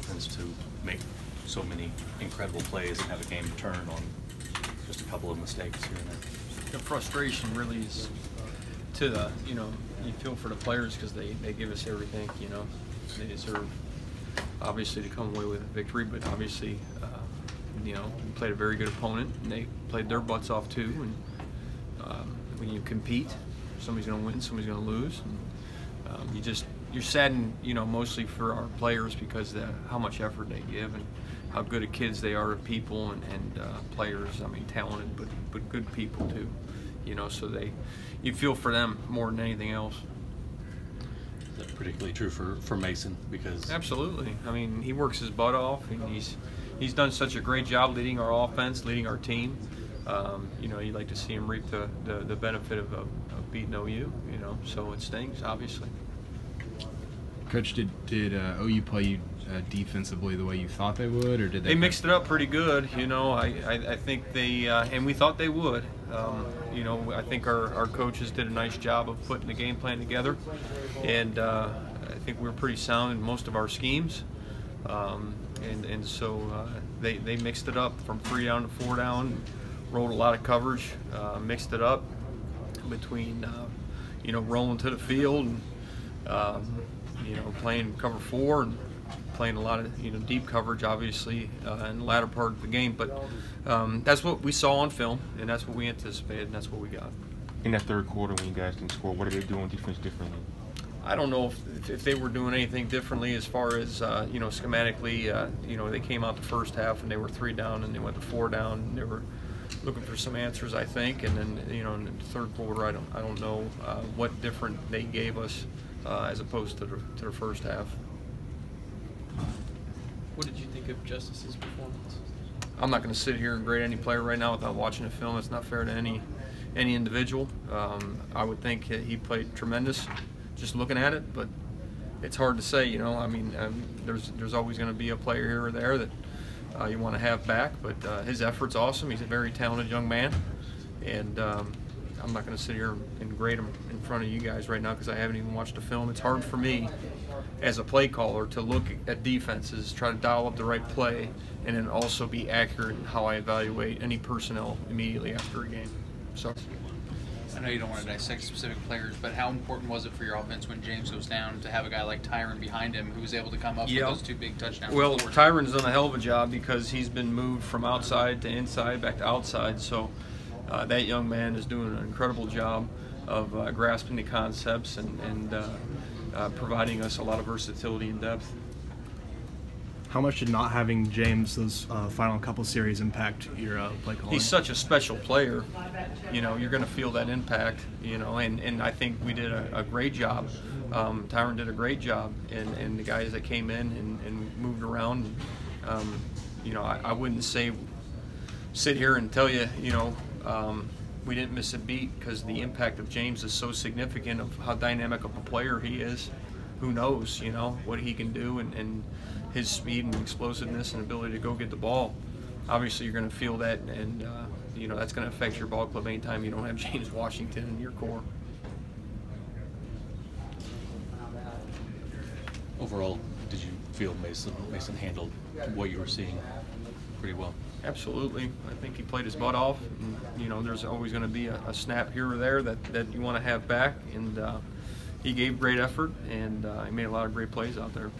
offense to make so many incredible plays and have a game turn on just a couple of mistakes here and there. The frustration really is to the, you feel for the players because they give us everything, They deserve, obviously, to come away with a victory, but obviously, we played a very good opponent, and they played their butts off too. And when you compete, somebody's going to win, somebody's going to lose. And, you're saddened, mostly for our players because how much effort they give and how good of kids they are to people and players. I mean, talented, but good people too. So you feel for them more than anything else. That's particularly true for Mason because absolutely. I mean, he works his butt off, and he's done such a great job leading our offense, leading our team. You'd like to see him reap the benefit of beating OU. So it stings, obviously. Coach, did OU play you defensively the way you thought they would, or did they? They mixed it up pretty good. I think they and we thought they would. I think our coaches did a nice job of putting the game plan together, and I think we were pretty sound in most of our schemes. So they mixed it up from 3 down to 4 down, rolled a lot of coverage, mixed it up between rolling to the field and playing cover 4 and playing a lot of deep coverage, obviously, in the latter part of the game. But that's what we saw on film, and that's what we anticipated, and that's what we got. In that third quarter, when you guys didn't score, what are they doing defense differently? I don't know if they were doing anything differently as far as schematically. They came out the first half and they were 3 down, and they went to 4 down. And they were looking for some answers, I think. And then in the third quarter, I don't know what different they gave us as opposed to the first half. What did you think of Justice's performance? I'm not going to sit here and grade any player right now without watching the film. It's not fair to any individual. I would think he played tremendous just looking at it, but it's hard to say. There's always going to be a player here or there that you want to have back, but his effort's awesome. He's a very talented young man, and I'm not going to sit here and grade him in front of you guys right now because I haven't even watched the film. It's hard for me as a play caller to look at defenses, try to dial up the right play, and then also be accurate in how I evaluate any personnel immediately after a game. So I know you don't want to dissect specific players, but how important was it for your offense when James goes down to have a guy like Tyron behind him who was able to come up with those 2 big touchdowns? Well, Tyron's done a hell of a job because he's been moved from outside to inside, back to outside. So that young man is doing an incredible job of grasping the concepts and providing us a lot of versatility and depth. How much did not having James those final couple series impact your play calling? He's such a special player. You're going to feel that impact. And I think we did a great job. Tyron did a great job, and the guys that came in and moved around. I wouldn't sit here and tell you, we didn't miss a beat because the impact of James is so significant of how dynamic of a player he is. Who knows, what he can do and his speed and explosiveness and ability to go get the ball. Obviously, you're going to feel that, and that's going to affect your ball club anytime you don't have James Washington in your core. Overall, did you feel Mason handled what you were seeing pretty well? Absolutely. I think he played his butt off. And, there's always going to be a snap here or there that you want to have back, and he gave great effort, and he made a lot of great plays out there.